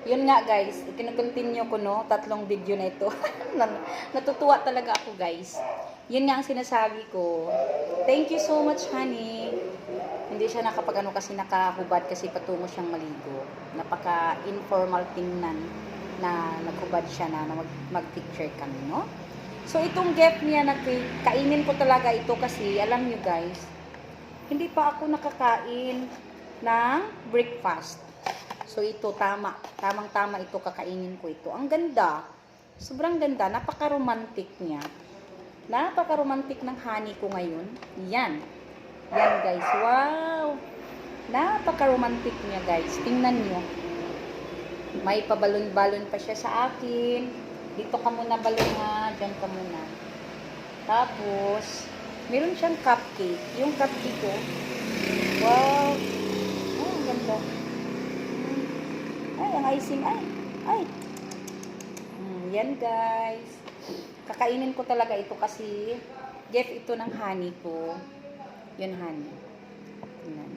Yun nga guys, ikinukontinue ko no, tatlong video na ito. Natutuwa talaga ako guys. Yun nga ang sinasabi ko. Thank you so much honey. Hindi siya nakapagano kasi nakahubad kasi patungo siyang maligo. Napaka-informal tingnan na naghubad siya na mag-picture kami no. So itong gift niya, kainin ko talaga ito kasi alam nyo guys, hindi pa ako nakakain ng breakfast. So ito tamang-tama ito, kakainin ko ito. Ang ganda, sobrang ganda, napaka-romantic niya. Napaka-romantic ng honey ko ngayon. Yan. Yan guys, wow. Napaka-romantic niya guys. Tingnan nyo. May pabalon-balon pa siya sa akin. Dito ka muna balon ha, dyan ka muna. Tapos, meron siyang cupcake. Yung cupcake ko, wow. Oh, ang ganda. Ay, ang icing, ay. Yan guys. Kakainin ko talaga ito kasi gift ito ng honey ko. Yun honey. Yan.